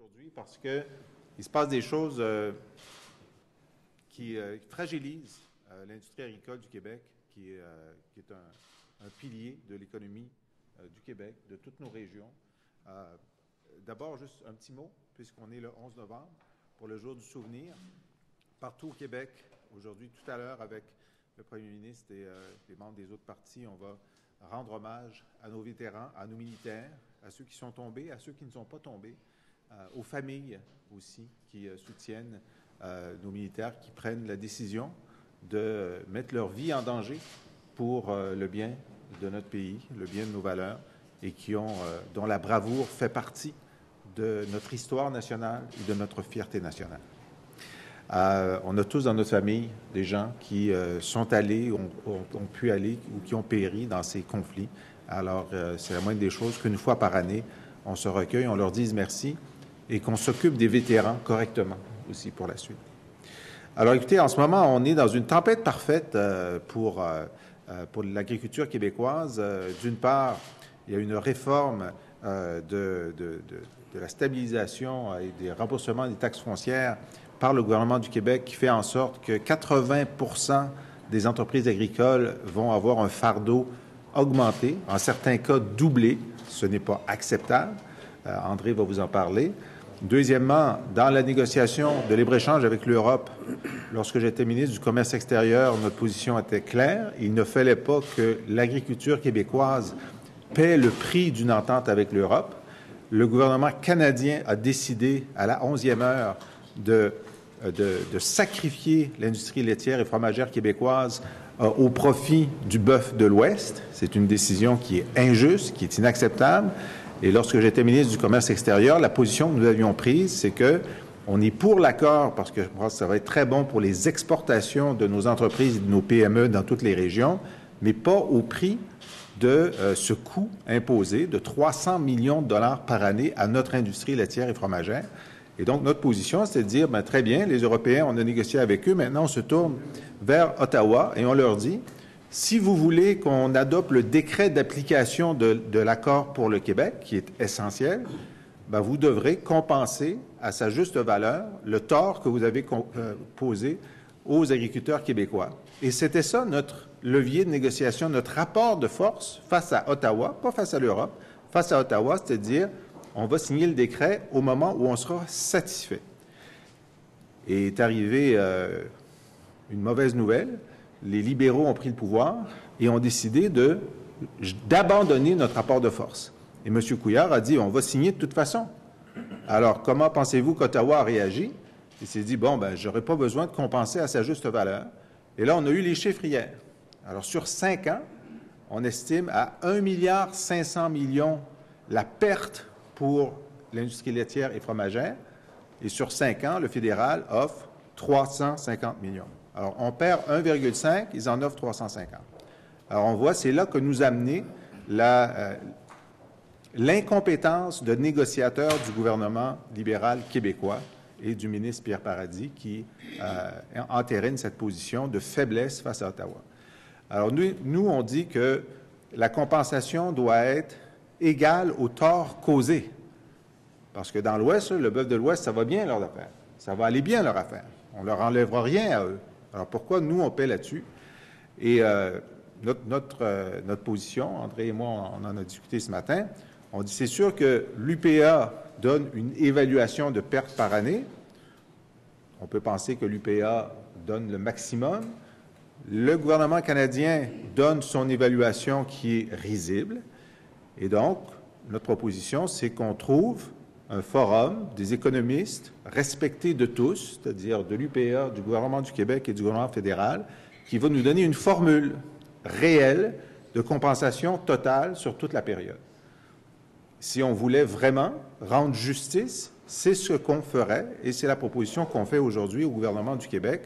aujourd'hui parce qu'il se passe des choses qui fragilisent l'industrie agricole du Québec, qui est un pilier de l'économie du Québec, de toutes nos régions. D'abord, juste un petit mot, puisqu'on est le 11 novembre, pour le jour du souvenir. Partout au Québec, aujourd'hui, tout à l'heure, avec le premier ministre et les membres des autres partis, on va rendre hommage à nos vétérans, à nos militaires, à ceux qui sont tombés, à ceux qui ne sont pas tombés, aux familles aussi qui soutiennent nos militaires, qui prennent la décision de mettre leur vie en danger pour le bien de notre pays, le bien de nos valeurs, et dont la bravoure fait partie de notre histoire nationale et de notre fierté nationale. On a tous dans notre famille des gens qui sont allés, ont pu aller ou qui ont péri dans ces conflits. Alors, c'est la moindre des choses qu'une fois par année, on se recueille, on leur dise merci et qu'on s'occupe des vétérans correctement aussi pour la suite. Alors, écoutez, en ce moment, on est dans une tempête parfaite pour l'agriculture québécoise. D'une part, il y a une réforme de la stabilisation et des remboursements des taxes foncières par le gouvernement du Québec qui fait en sorte que 80 % des entreprises agricoles vont avoir un fardeau augmenté, en certains cas doublé. Ce n'est pas acceptable. André va vous en parler. Deuxièmement, dans la négociation de libre-échange avec l'Europe, lorsque j'étais ministre du Commerce extérieur, notre position était claire. Il ne fallait pas que l'agriculture québécoise paie le prix d'une entente avec l'Europe. Le gouvernement canadien a décidé, à la 11e heure, de sacrifier l'industrie laitière et fromagère québécoise au profit du bœuf de l'Ouest. C'est une décision qui est injuste, qui est inacceptable. Et lorsque j'étais ministre du Commerce extérieur, la position que nous avions prise, c'est que on est pour l'accord parce que je pense que ça va être très bon pour les exportations de nos entreprises et de nos PME dans toutes les régions, mais pas au prix de ce coût imposé de 300 millions de dollars par année à notre industrie laitière et fromagère. Et donc, notre position, c'est de dire, bien, très bien, les Européens, on a négocié avec eux, maintenant on se tourne vers Ottawa et on leur dit, si vous voulez qu'on adopte le décret d'application de l'accord pour le Québec, qui est essentiel, bien, vous devrez compenser à sa juste valeur le tort que vous avez posé aux agriculteurs québécois. Et c'était ça notre levier de négociation, notre rapport de force face à Ottawa, pas face à l'Europe, face à Ottawa, c'est-à-dire on va signer le décret au moment où on sera satisfait. Et est arrivée une mauvaise nouvelle. Les libéraux ont pris le pouvoir et ont décidé d'abandonner notre rapport de force. Et M. Couillard a dit, on va signer de toute façon. Alors, comment pensez-vous qu'Ottawa a réagi? Il s'est dit, bon, ben, j'aurais pas besoin de compenser à sa juste valeur. Et là, on a eu les chiffres hier. Alors, sur 5 ans, on estime à 1,5 milliard la perte pour l'industrie laitière et fromagère. Et sur 5 ans, le fédéral offre 350 millions. Alors, on perd 1,5, ils en offrent 350. Alors, on voit, c'est là que nous a amené l'incompétence de négociateurs du gouvernement libéral québécois et du ministre Pierre Paradis qui entérine cette position de faiblesse face à Ottawa. Alors, nous, on dit que la compensation doit être égale au tort causé. Parce que dans l'Ouest, le bœuf de l'Ouest, ça va bien leur affaire. Ça va aller bien leur affaire. On ne leur enlèvera rien à eux. Alors, pourquoi nous, on paie là-dessus? Et notre position, André et moi, on en a discuté ce matin, on dit c'est sûr que l'UPA donne une évaluation de pertes par année. On peut penser que l'UPA donne le maximum. Le gouvernement canadien donne son évaluation qui est risible. Et donc, notre proposition, c'est qu'on trouve un forum des économistes respectés de tous, c'est-à-dire de l'UPA, du gouvernement du Québec et du gouvernement fédéral, qui va nous donner une formule réelle de compensation totale sur toute la période. Si on voulait vraiment rendre justice, c'est ce qu'on ferait et c'est la proposition qu'on fait aujourd'hui au gouvernement du Québec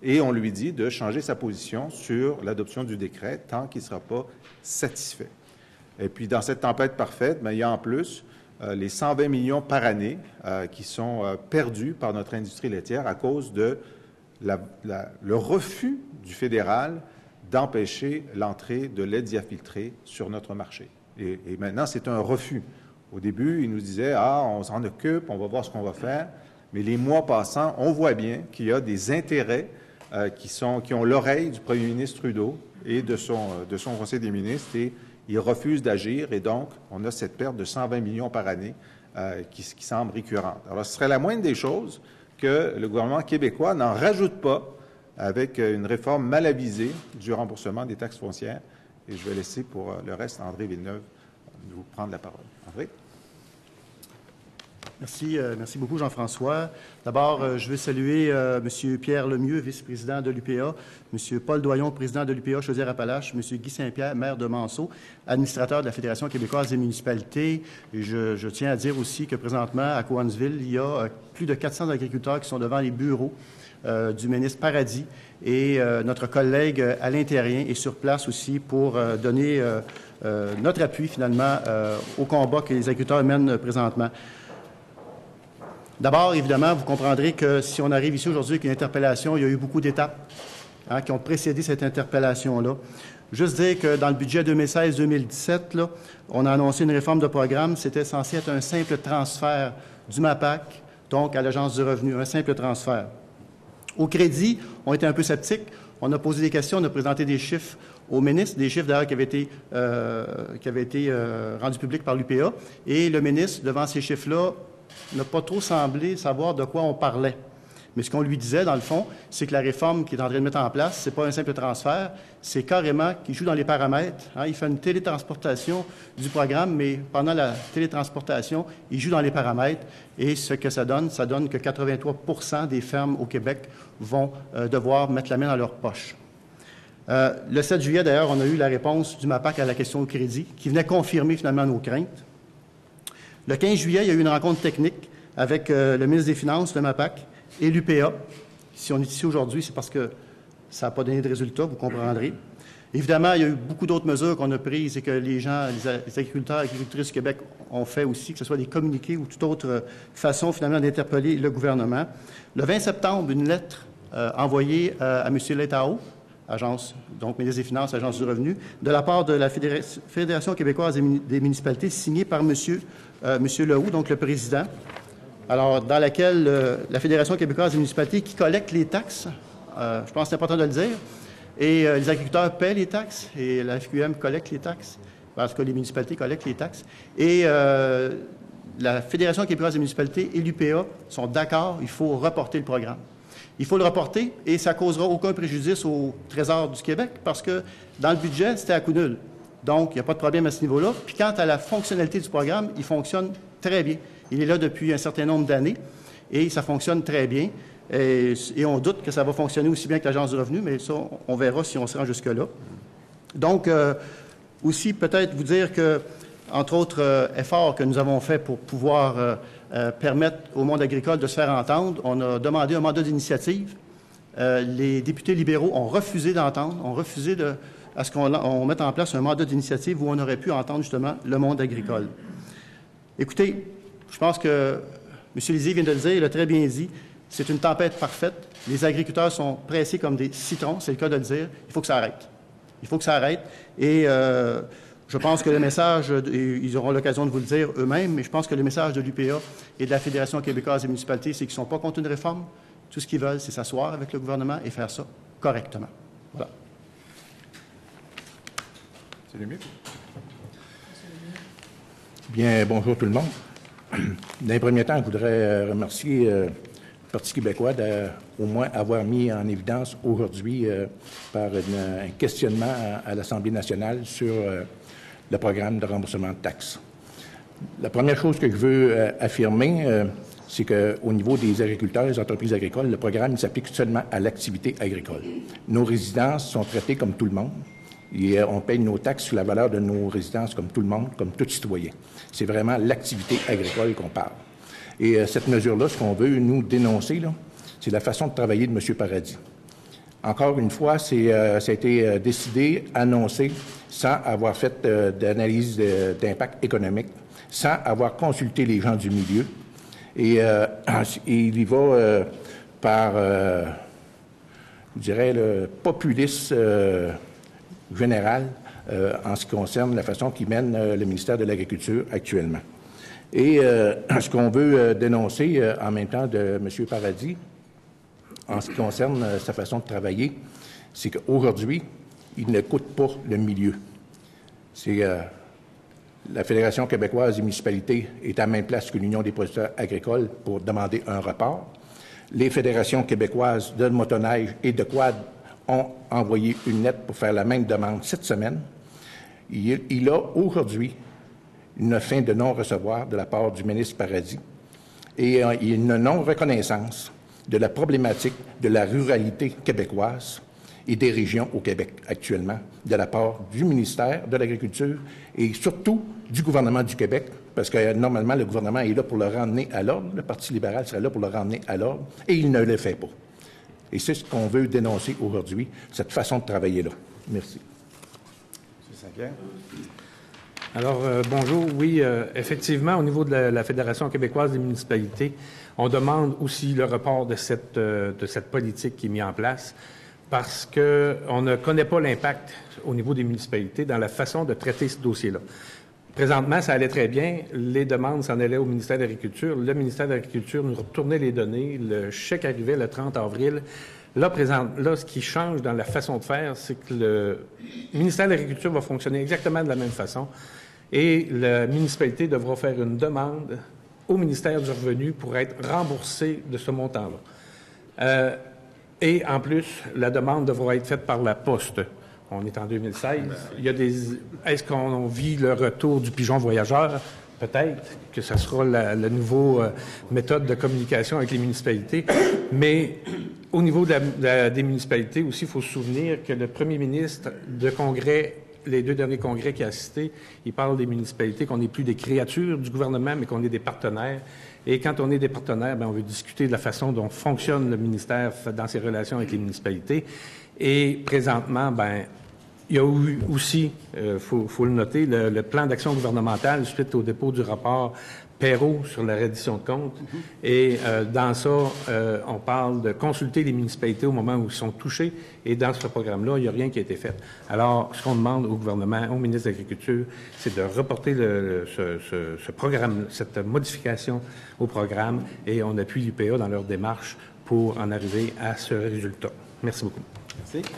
et on lui dit de changer sa position sur l'adoption du décret tant qu'il ne sera pas satisfait. Et puis, dans cette tempête parfaite, bien, il y a en plus les 120 millions par année qui sont perdus par notre industrie laitière à cause de le refus du fédéral d'empêcher l'entrée de lait diafiltré sur notre marché. Et maintenant, c'est un refus. Au début, ils nous disaient, on s'en occupe, on va voir ce qu'on va faire. Mais les mois passant, on voit bien qu'il y a des intérêts qui ont l'oreille du premier ministre Trudeau et de son conseil des ministres, et ils refusent d'agir. Et donc, on a cette perte de 120 millions par année qui semble récurrente. Alors, ce serait la moindre des choses que le gouvernement québécois n'en rajoute pas avec une réforme mal avisée du remboursement des taxes foncières. Et je vais laisser pour le reste André Villeneuve vous prendre la parole. André? Merci beaucoup, Jean-François. D'abord, je veux saluer M. Pierre Lemieux, vice-président de l'UPA, M. Paul Doyon, président de l'UPA Chaudière-Appalaches, M. Guy Saint-Pierre, maire de Manceau, administrateur de la Fédération québécoise des municipalités. Et je tiens à dire aussi que présentement, à Cowansville, il y a plus de 400 agriculteurs qui sont devant les bureaux du ministre Paradis, et notre collègue Alain Terrien est sur place aussi pour donner notre appui, finalement, au combat que les agriculteurs mènent présentement. D'abord, évidemment, vous comprendrez que si on arrive ici aujourd'hui avec une interpellation, il y a eu beaucoup d'étapes qui ont précédé cette interpellation-là. Juste dire que dans le budget 2016-2017, on a annoncé une réforme de programme. C'était censé être un simple transfert du MAPAC, donc à l'Agence du revenu, un simple transfert. Au crédit, on était un peu sceptiques. On a posé des questions, on a présenté des chiffres au ministre, des chiffres d'ailleurs qui avaient été rendus publics par l'UPA. Et le ministre, devant ces chiffres-là, n'a pas trop semblé savoir de quoi on parlait. Mais ce qu'on lui disait, dans le fond, c'est que la réforme qu'il est en train de mettre en place, c'est pas un simple transfert, c'est carrément qu'il joue dans les paramètres. Il fait une télétransportation du programme, mais pendant la télétransportation, il joue dans les paramètres. Et ce que ça donne que 83% des fermes au Québec vont devoir mettre la main dans leur poche. Le 7 juillet, d'ailleurs, on a eu la réponse du MAPAC à la question au crédit, qui venait confirmer finalement nos craintes. Le 15 juillet, il y a eu une rencontre technique avec le ministre des Finances, le MAPAC, et l'UPA. Si on est ici aujourd'hui, c'est parce que ça n'a pas donné de résultat, vous comprendrez. Évidemment, il y a eu beaucoup d'autres mesures qu'on a prises et que les gens, les agriculteurs et agricultrices du Québec ont fait aussi, que ce soit des communiqués ou toute autre façon, finalement, d'interpeller le gouvernement. Le 20 septembre, une lettre envoyée à M. Letao, agence, donc ministre des Finances, Agence du revenu, de la part de la Fédération québécoise des municipalités, signée par M. Lehoux, donc le président, alors dans laquelle la Fédération québécoise des municipalités, qui collecte les taxes, je pense que c'est important de le dire, et les agriculteurs paient les taxes, et la FQM collecte les taxes, parce que les municipalités collectent les taxes, et la Fédération québécoise des municipalités et l'UPA sont d'accord, il faut reporter le programme. Il faut le reporter et ça ne causera aucun préjudice au Trésor du Québec parce que dans le budget, c'était à coût nul. Donc, il n'y a pas de problème à ce niveau-là. Puis quant à la fonctionnalité du programme, il fonctionne très bien. Il est là depuis un certain nombre d'années et ça fonctionne très bien. Et on doute que ça va fonctionner aussi bien que l'Agence du revenu, mais ça, on verra si on se rend jusque-là. Donc, aussi peut-être vous dire que, entre autres efforts que nous avons faits pour pouvoir permettre au monde agricole de se faire entendre, on a demandé un mandat d'initiative. Les députés libéraux ont refusé d'entendre, ont refusé à ce qu'on mette en place un mandat d'initiative où on aurait pu entendre justement le monde agricole. Écoutez, je pense que M. Lisée vient de le dire, il a très bien dit, c'est une tempête parfaite. Les agriculteurs sont pressés comme des citrons, c'est le cas de le dire. Il faut que ça arrête. Il faut que ça arrête. Et je pense que le message, ils auront l'occasion de vous le dire eux-mêmes, mais je pense que le message de l'UPA et de la Fédération québécoise des municipalités, c'est qu'ils ne sont pas contre une réforme. Tout ce qu'ils veulent, c'est s'asseoir avec le gouvernement et faire ça correctement. Voilà. C'est le mieux. Bien, bonjour tout le monde. Dans les premiers temps, je voudrais remercier le Parti québécois d'au moins avoir mis en évidence aujourd'hui par un questionnement à l'Assemblée nationale sur le programme de remboursement de taxes. La première chose que je veux affirmer, c'est qu'au niveau des agriculteurs et des entreprises agricoles, le programme s'applique seulement à l'activité agricole. Nos résidences sont traitées comme tout le monde. Et on paye nos taxes sur la valeur de nos résidences comme tout le monde, comme tout citoyen. C'est vraiment l'activité agricole qu'on parle. Et cette mesure-là, ce qu'on veut nous dénoncer, c'est la façon de travailler de M. Paradis. Encore une fois, ça a été décidé, annoncé, sans avoir fait d'analyse d'impact économique, sans avoir consulté les gens du milieu. Et il y va par, je dirais, le populisme général en ce qui concerne la façon qu'il mène le ministère de l'Agriculture actuellement. Et ce qu'on veut dénoncer en même temps de M. Paradis, en ce qui concerne sa façon de travailler, c'est qu'aujourd'hui, il n'écoute pas le milieu. C'est la Fédération québécoise des municipalités est à la même place que l'Union des producteurs agricoles pour demander un report. Les fédérations québécoises de motoneige et de quad ont envoyé une lettre pour faire la même demande cette semaine. Il a aujourd'hui une fin de non-recevoir de la part du ministre Paradis et une non-reconnaissance de la problématique de la ruralité québécoise et des régions au Québec actuellement, de la part du ministère de l'Agriculture et surtout du gouvernement du Québec, parce que normalement, le gouvernement est là pour le ramener à l'ordre, le Parti libéral serait là pour le ramener à l'ordre, et il ne le fait pas. Et c'est ce qu'on veut dénoncer aujourd'hui, cette façon de travailler-là. Merci. M. Saint-Pierre. Alors, bonjour. Oui, effectivement, au niveau de la Fédération québécoise des municipalités, on demande aussi le report de cette politique qui est mise en place parce qu'on ne connaît pas l'impact au niveau des municipalités dans la façon de traiter ce dossier-là. Présentement, ça allait très bien. Les demandes s'en allaient au ministère de l'Agriculture. Le ministère de l'Agriculture nous retournait les données. Le chèque arrivait le 30 avril. Là, ce qui change dans la façon de faire, c'est que le ministère de l'Agriculture va fonctionner exactement de la même façon. Et la municipalité devra faire une demande au ministère du Revenu pour être remboursée de ce montant-là. Et en plus, la demande devra être faite par la Poste. On est en 2016. Est-ce qu'on vit le retour du pigeon voyageur? Peut-être que ce sera la nouvelle méthode de communication avec les municipalités. Mais au niveau des municipalités aussi, il faut se souvenir que le premier ministre de Congrès, les 2 derniers congrès qu'il a assistés, il parle des municipalités, qu'on n'est plus des créatures du gouvernement, mais qu'on est des partenaires. Et quand on est des partenaires, on veut discuter de la façon dont fonctionne le ministère dans ses relations avec les municipalités. Et présentement, il y a eu aussi, faut le noter, le plan d'action gouvernemental suite au dépôt du rapport Perrault sur la reddition de comptes. Et dans ça, on parle de consulter les municipalités au moment où ils sont touchés. Et dans ce programme-là, il n'y a rien qui a été fait. Alors, ce qu'on demande au gouvernement, au ministre de l'Agriculture, c'est de reporter ce programme, cette modification au programme. Et on appuie l'UPA dans leur démarche pour en arriver à ce résultat. Merci beaucoup. Merci.